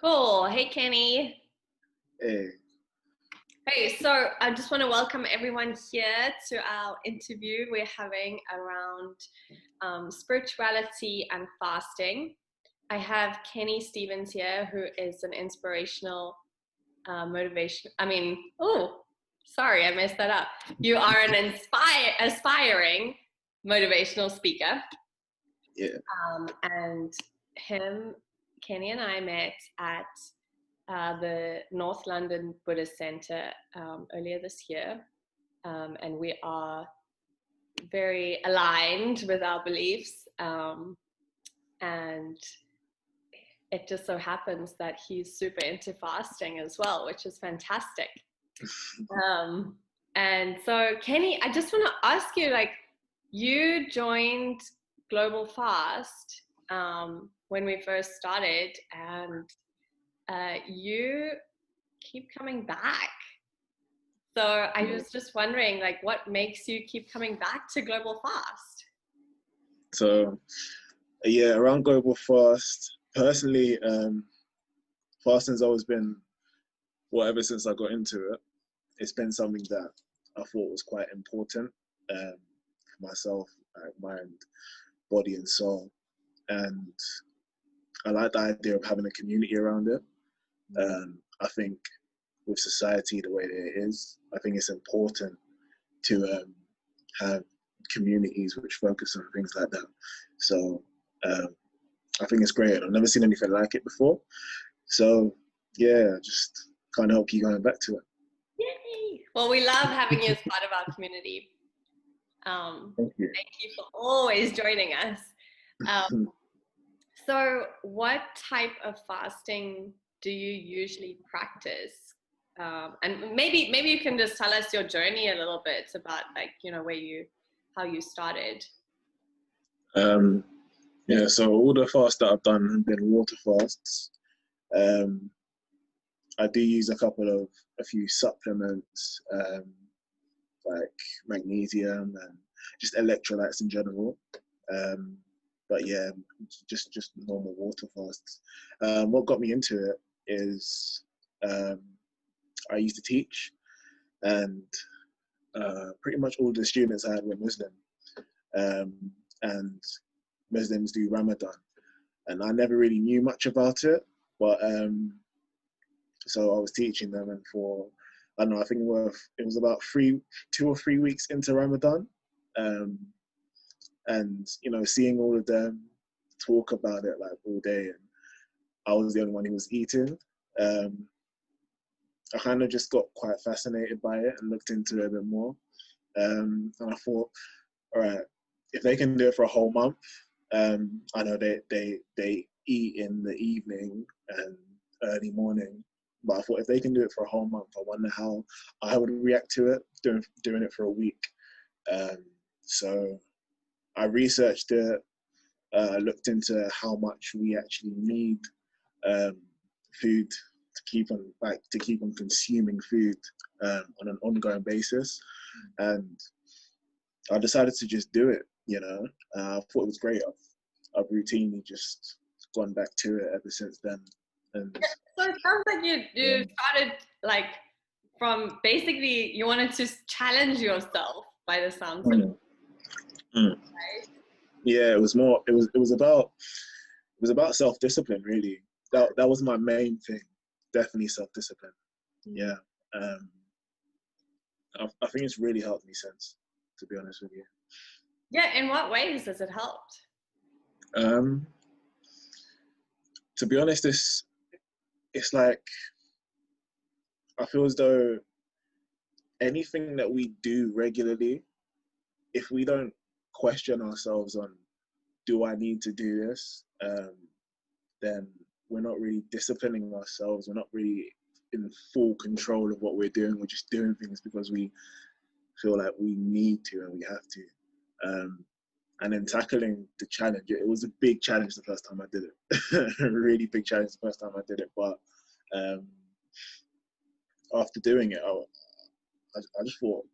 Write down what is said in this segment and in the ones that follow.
Cool. Hey, Kenny. Hey. Hey, so I just want to welcome everyone here to our interview we're having around spirituality and fasting. I have Kenny Stevens here, who is an inspirational motivation. Sorry, I messed that up. You are an aspiring motivational speaker. Yeah. And Kenny and I met at the North London Buddhist Center earlier this year, and we are very aligned with our beliefs, and it just so happens that he's super into fasting as well, which is fantastic. And so Kenny, I just want to ask you, you joined GlobalFast when we first started, and you keep coming back. So I was just wondering, what makes you keep coming back to GlobalFast? So, yeah, around GlobalFast, personally, fasting's always been, ever since I got into it, it's been something that I thought was quite important for myself, mind, body, and soul. And I like the idea of having a community around it. I think with society the way that it is, I think it's important to have communities which focus on things like that. So I think it's great. I've never seen anything like it before. So yeah, just can't help keep going back to it. Yay! Well, we love having you as part of our community. Thank you. Thank you for always joining us. So what type of fasting do you usually practice? And maybe you can just tell us your journey a little bit about how you started. Yeah, so all the fasts that I've done have been water fasts. I do use a few supplements, like magnesium and just electrolytes in general. But yeah, just normal water fasts. What got me into it is I used to teach, and pretty much all the students I had were Muslim, and Muslims do Ramadan, and I never really knew much about it, but so I was teaching them, and for I don't know, I think it was about 2 or 3 weeks into Ramadan, and seeing all of them talk about it all day, and I was the only one who was eating. I kind of just got quite fascinated by it and looked into it a bit more, and I thought, all right, if they can do it for a whole month, I know they eat in the evening and early morning, but I thought if they can do it for a whole month, I wonder how I would react to it doing it for a week. So I researched it, looked into how much we actually need food to keep on consuming food on an ongoing basis, and I decided to just do it. I thought it was great. I've routinely just gone back to it ever since then. And so it sounds like you started from basically you wanted to challenge yourself by the sounds of it. Right? Yeah, it was about self-discipline, really. That was my main thing. Definitely self-discipline. Yeah. I think it's really helped me since, to be honest with you. Yeah, in what ways has it helped? To be honest, it's like, I feel as though anything that we do regularly, if we don't question ourselves on, do I need to do this? Then we're not really disciplining ourselves. We're not really in full control of what we're doing. We're just doing things because we feel like we need to and we have to. And then tackling the challenge, it was a big challenge the first time I did it. A really big challenge the first time I did it. But after doing it, I just thought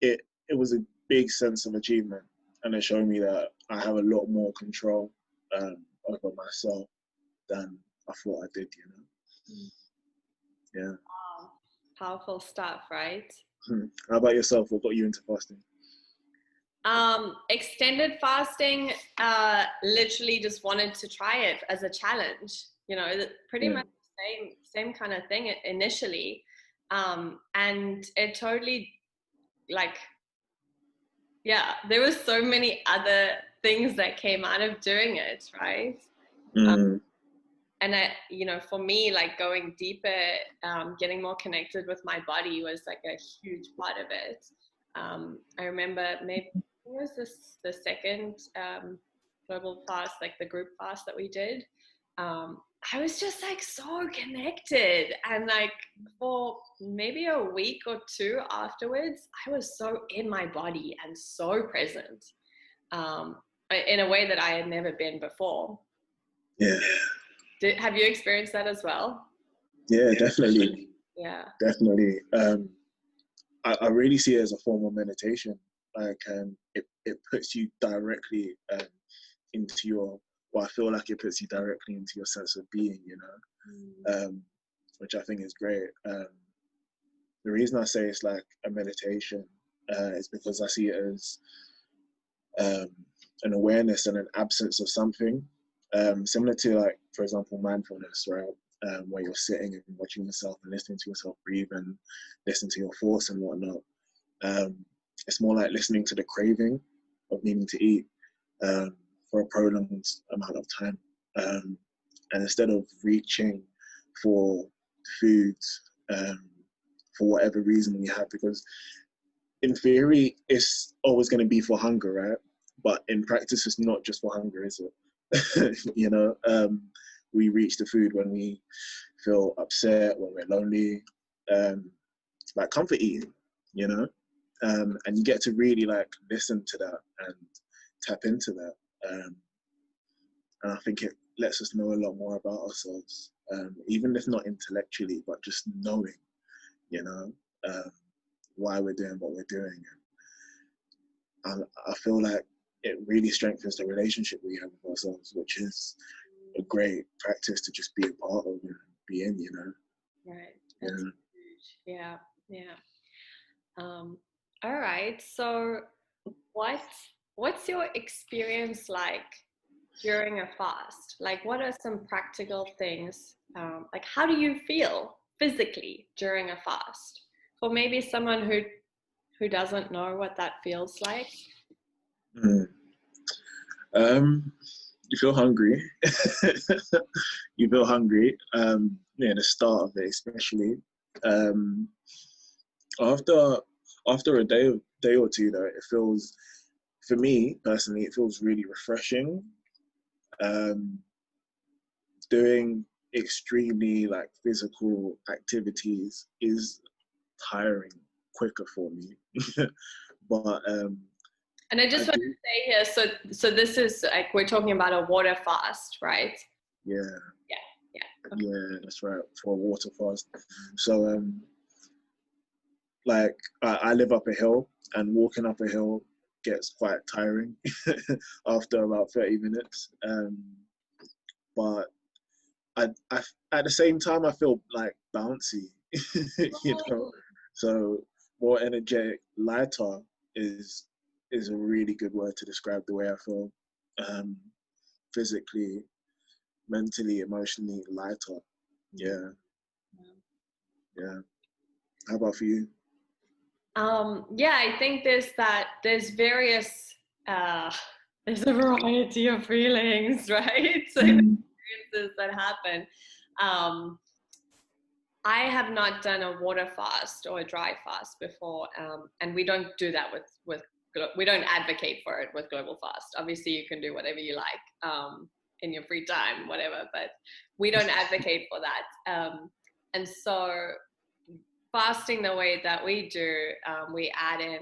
it was a big sense of achievement, and it showed me that I have a lot more control over myself than I thought I did. Yeah. Wow. Powerful stuff, right? How about yourself? What got you into fasting? Extended fasting, literally just wanted to try it as a challenge, you know, pretty much the same kind of thing initially. And it totally, like, yeah, there were so many other things that came out of doing it, right? And you know, for me, like going deeper, getting more connected with my body was like a huge part of it. I remember maybe it was the second global fast, like the group fast that we did. I was just like so connected, and like for maybe a week or two afterwards, I was so in my body and so present, in a way that I had never been before. Yeah. Have you experienced that as well? Yeah, definitely. Yeah. Definitely. I really see it as a form of meditation. Like, it puts you directly into your, well, I feel like it puts you directly into your sense of being, you know, which I think is great. The reason I say it's like a meditation is because I see it as an awareness and an absence of something, similar to, like, for example, mindfulness, right? Where you're sitting and watching yourself and listening to yourself breathe and listening to your thoughts and whatnot. It's more like listening to the craving of needing to eat for a prolonged amount of time. And instead of reaching for food for whatever reason we have, because in theory, it's always going to be for hunger, right? But in practice, it's not just for hunger, is it? You know, we reach the food when we feel upset, when we're lonely, like comfort eating, you know? And you get to really like listen to that and tap into that. And I think it lets us know a lot more about ourselves, even if not intellectually, but just knowing, you know, why we're doing what we're doing. And I feel like it really strengthens the relationship we have with ourselves, which is a great practice to just be a part of and be in, you know. Right. That's huge. Yeah. Yeah. All right. So what's your experience like during a fast? Like, what are some practical things? Like, how do you feel physically during a fast? For maybe someone who doesn't know what that feels like. You feel hungry. You feel hungry. Yeah, the start of it, especially. After a day or two, though, it feels, for me personally, it feels really refreshing. Doing extremely like physical activities is tiring quicker for me. But and I just want to say here, so this is like, we're talking about a water fast, right? Yeah. Okay. Yeah, that's right, for a water fast. So like I live up a hill, and walking up a hill gets quite tiring after about 30 minutes. But I at the same time, I feel like bouncy, you know. So more energetic, lighter is a really good word to describe the way I feel. Physically, mentally, emotionally, lighter. Yeah. How about for you? Yeah, I think there's various there's a variety of feelings, right? So experiences that happen. I have not done a water fast or a dry fast before, and we don't do that with we don't advocate for it with Global Fast. Obviously, you can do whatever you like in your free time, whatever, but we don't advocate for that. And so, fasting the way that we do, we add in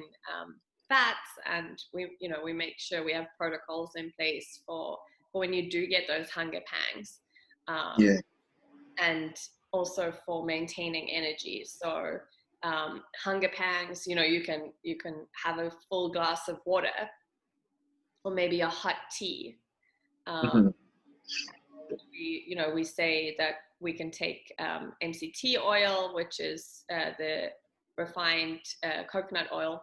fats, and we make sure we have protocols in place for when you do get those hunger pangs. And also for maintaining energy. So hunger pangs, you can have a full glass of water or maybe a hot tea. we say that we can take MCT oil, which is the refined coconut oil,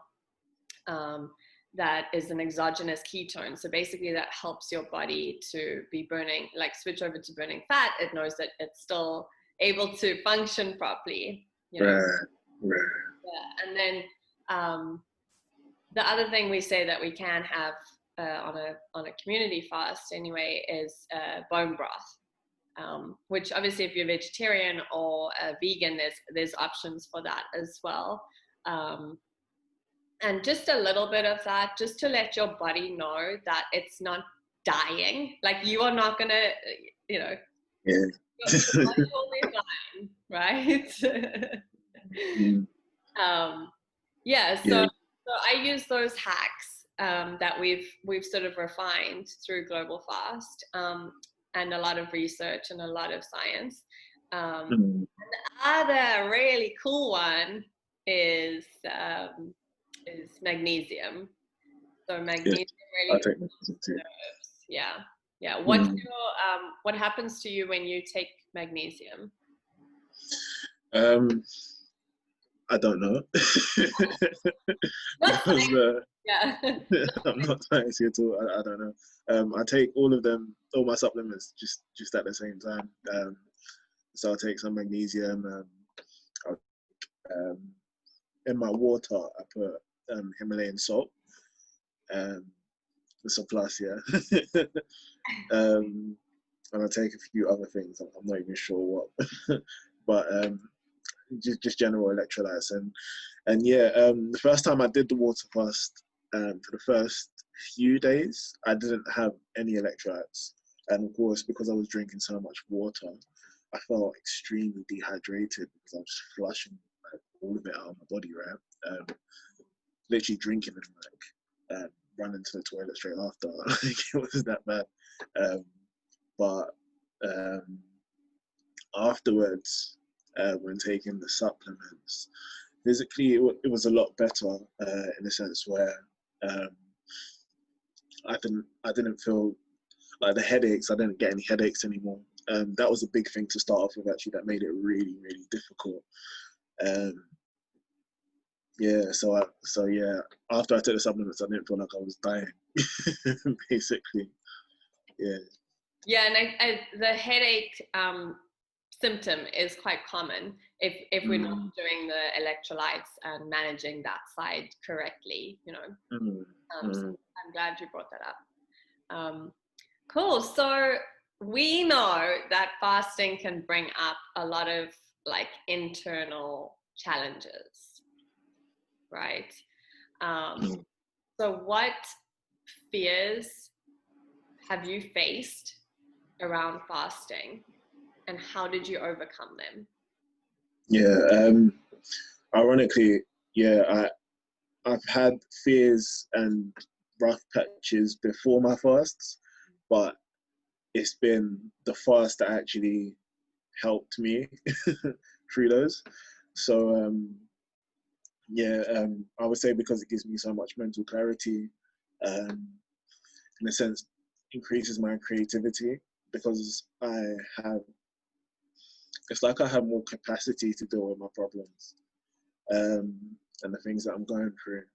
that is an exogenous ketone. So basically that helps your body to be burning, like switch over to burning fat. It knows that it's still able to function properly, Right. Yeah. And then the other thing we say that we can have on a community fast anyway is bone broth, which obviously if you're vegetarian or vegan, there's options for that as well. And just a little bit of that, just to let your body know that it's not dying. Like you are not gonna, Yeah. your body will be fine, right? Yeah. So I use those hacks that we've sort of refined through GlobalFast, and a lot of research and a lot of science. And the other really cool one is magnesium. So magnesium really helps nerves. Yeah. What's your what happens to you when you take magnesium? I don't know. Because, I'm not science at all. I don't know. I take all my supplements just at the same time. So I'll take some magnesium. In my water, I put Himalayan salt. It's a plus, yeah. And I take a few other things. I'm not even sure what, but just general electrolytes. And yeah, the first time I did the water fast, for the first few days, I didn't have any electrolytes. And of course, because I was drinking so much water, I felt extremely dehydrated because I was just flushing all of it out of my body, right? Literally drinking and running to the toilet straight after. Like, it was that bad. But afterwards, when taking the supplements, physically it was a lot better, in a sense where I didn't feel like the headaches. I didn't get any headaches anymore. That was a big thing to start off with, actually. That made it really, really difficult. Yeah, so yeah, after I took the supplements, I didn't feel like I was dying, basically. Yeah. Yeah, and the headache symptom is quite common if we're not doing the electrolytes and managing that side correctly, So I'm glad you brought that up. Cool. So we know that fasting can bring up a lot of like internal challenges, right? So what fears have you faced around fasting, and how did you overcome them? Yeah, ironically, yeah, I've had fears and rough patches before my fasts, but it's been the fast that actually helped me through those. So yeah, I would say because it gives me so much mental clarity, in a sense, increases my creativity, because it's like I have more capacity to deal with my problems, and the things that I'm going through.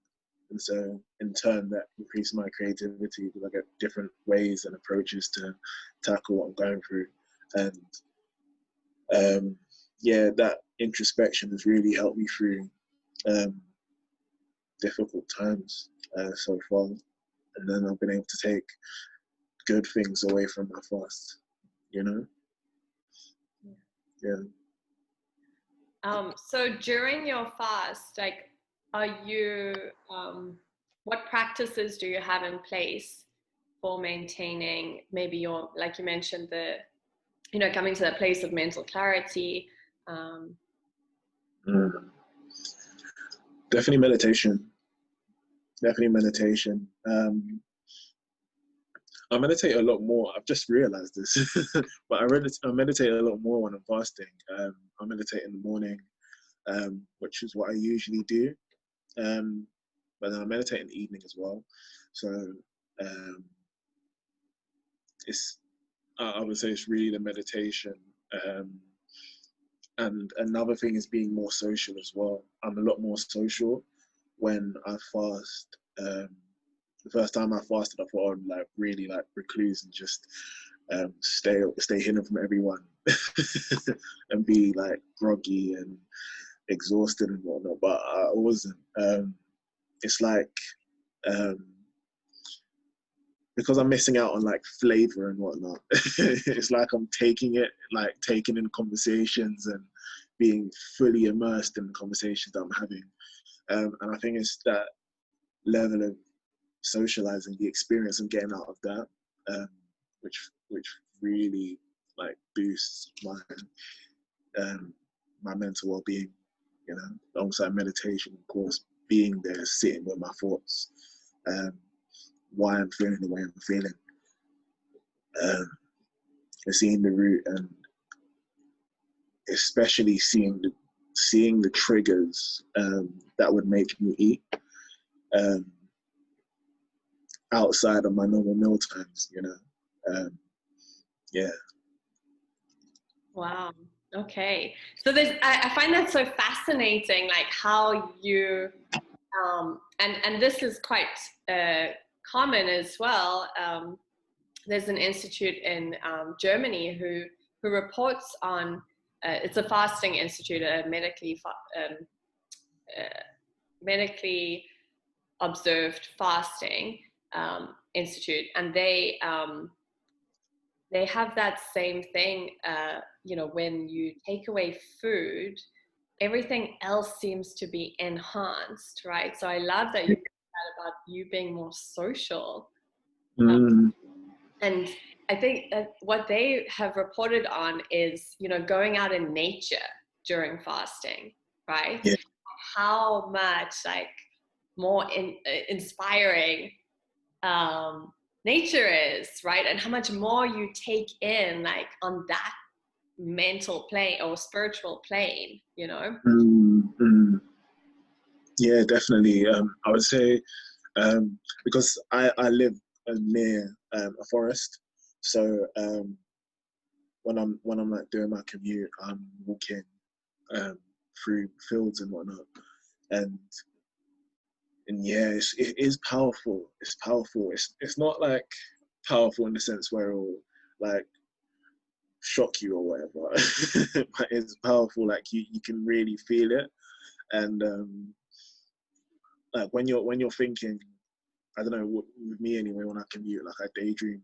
And so in turn, that increases my creativity because I get different ways and approaches to tackle what I'm going through. And yeah, that introspection has really helped me through difficult times so far. And then I've been able to take good things away from my fast, Yeah. So during your fast, like, are you, what practices do you have in place for maintaining maybe your, like you mentioned, coming to that place of mental clarity? Definitely meditation. I meditate a lot more. I've just realized this, but I meditate a lot more when I'm fasting. I meditate in the morning, which is what I usually do. But then I meditate in the evening as well. So I would say it's really the meditation. And another thing is being more social as well. I'm a lot more social when I fast. The first time I fasted, I thought I'd like really like recluse and just stay hidden from everyone and be like groggy and exhausted and whatnot. But I wasn't. It's like because I'm missing out on like flavor and whatnot. It's like I'm taking in conversations and being fully immersed in the conversations that I'm having. And I think it's that level of socializing, the experience I'm getting out of that, which really like boosts my mental well-being, you know, alongside meditation, of course, being there, sitting with my thoughts, why I'm feeling the way I'm feeling, seeing the root, and especially seeing the triggers that would make me eat outside of my normal meal times, you know. Yeah. Wow. Okay. So I find that so fascinating, like how you, and this is quite common as well. There's an institute in Germany who reports on, it's a fasting institute, a medically observed fasting institute, and they have that same thing. You know, when you take away food, everything else seems to be enhanced, right? So I love that you said that about you being more social. And I think that what they have reported on is, you know, going out in nature during fasting, right? Yeah. How much like more inspiring nature is, right? And how much more you take in, like on that mental plane or spiritual plane, you know? Yeah, definitely. I would say because I live near a forest, so when I'm like doing my commute, I'm walking through fields and whatnot, and yeah, it is powerful. It's powerful. It's not like powerful in the sense where it'll like shock you or whatever, but it's powerful. Like you can really feel it, and like when you're thinking, I don't know, with me anyway, when I commute, like I daydream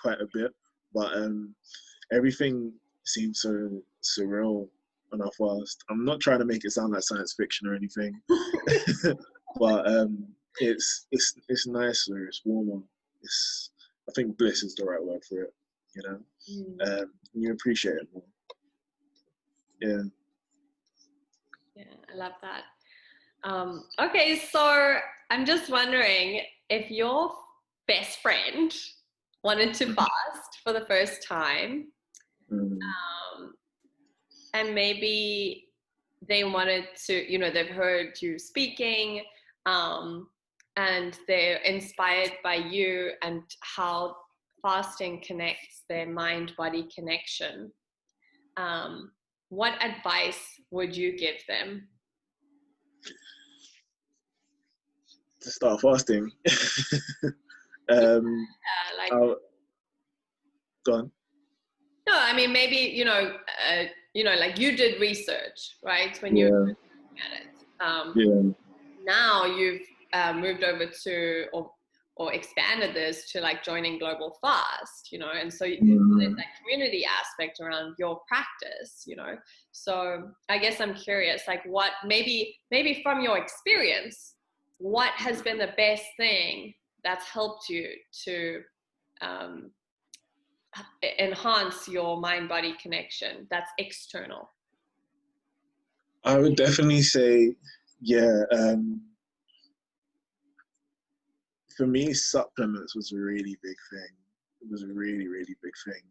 quite a bit, but everything seems so surreal when I fast. I'm not trying to make it sound like science fiction or anything, but it's nicer, it's warmer. I think bliss is the right word for it, you know. You appreciate it more. Yeah. Yeah, I love that. Okay, so I'm just wondering if your best friend wanted to fast for the first time, and maybe they wanted to, you know, they've heard you speaking, and they're inspired by you and how fasting connects their mind-body connection. What advice would you give them? To start fasting. Like, go on. no, I mean, maybe, you know, like you did research, right? When you were looking at it. Now you've moved over to, or expanded this to like joining GlobalFast, you know, and so there's that community aspect around your practice, you know. So I guess I'm curious, like what, maybe from your experience, what has been the best thing that's helped you to enhance your mind-body connection that's external? I would definitely say, yeah, for me, supplements was a really big thing. It was a really, really big thing.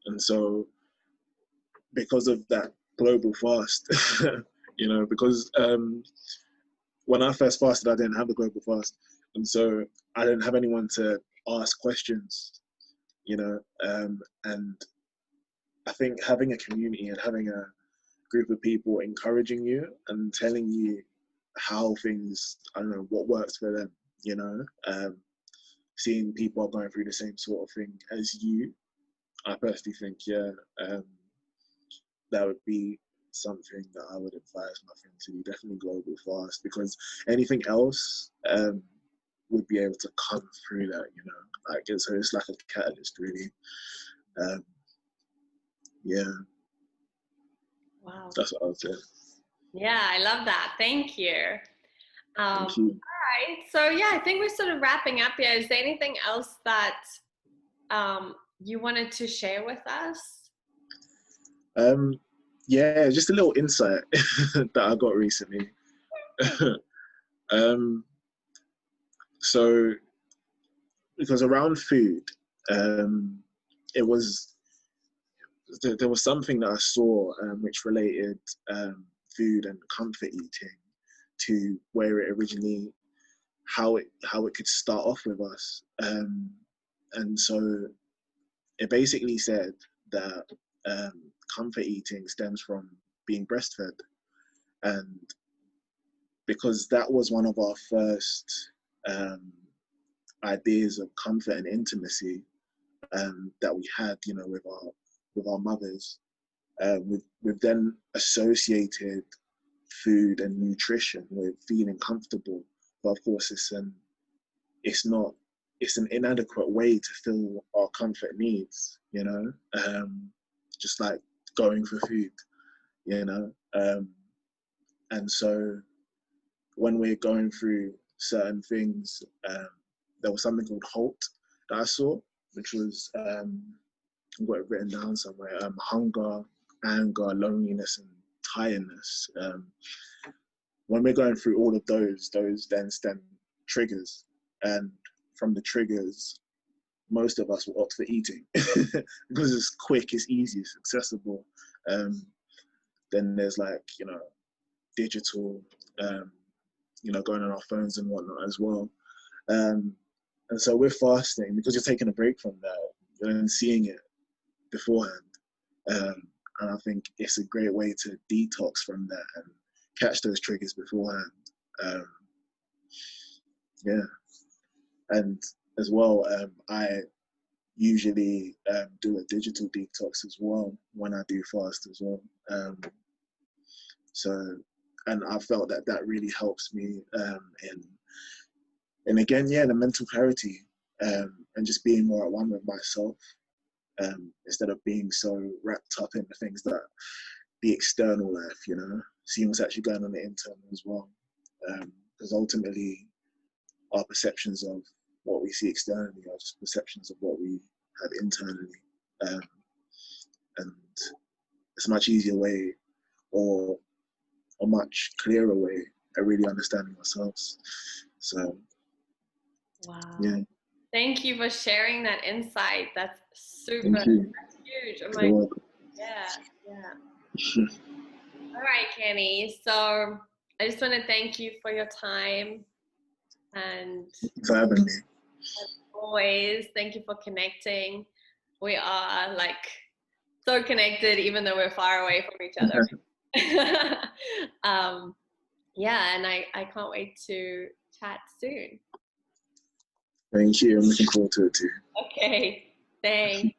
And so because of that global fast, you know, because when I first fasted, I didn't have the global fast. And so I didn't have anyone to ask questions. you know, and I think having a community and having a group of people encouraging you and telling you how things, I don't know, what works for them, you know, seeing people are going through the same sort of thing as you, I personally think, yeah, that would be something that I would advise my friend to do, definitely GlobalFast, because anything else would be able to come through that, you know, like it's like a catalyst, really. Yeah. Wow. That's what I would say. Yeah, I love that. Thank you. Thank you. All right. So yeah, I think we're sort of wrapping up here. Is there anything else that you wanted to share with us? Yeah, just a little insight that I got recently. So, because around food, there was something that I saw which related food and comfort eating to where it originally, how it could start off with us, and so it basically said that comfort eating stems from being breastfed, and because that was one of our first ideas of comfort and intimacy that we had, you know, with our mothers, we've then associated food and nutrition with feeling comfortable, but of course it's an inadequate way to fill our comfort needs, you know, just like going for food, you know, and so when we're going through certain things, there was something called HALT that I saw, which was, I've got it written down somewhere, hunger, anger, loneliness, and tiredness. When we're going through all of those then stem triggers. And from the triggers, most of us will opt for eating because it's quick, it's easy, it's accessible. Then there's like, you know, digital, you know, going on our phones and whatnot as well. And so we're fasting because you're taking a break from that and seeing it beforehand. And I think it's a great way to detox from that and catch those triggers beforehand. Yeah. And as well, I usually do a digital detox as well when I do fast as well. So, and I felt that really helps me and again, yeah, the mental clarity and just being more at one with myself instead of being so wrapped up in the things that the external life, you know, seeing what's actually going on the internal as well. Because ultimately, our perceptions of what we see externally are just perceptions of what we have internally. And it's a much easier way or a much clearer way at really understanding ourselves. So, Wow. Yeah. Thank you for sharing that insight. That's super. Thank you. That's huge. Oh You're my. welcome. Yeah. All right, Kenny. So I just want to thank you for your time, and Thanks for having me. as always, thank you for connecting. We are like so connected, even though we're far away from each other. Yeah, and I can't wait to chat soon. Thank you. I'm looking forward to it too. Okay, thanks.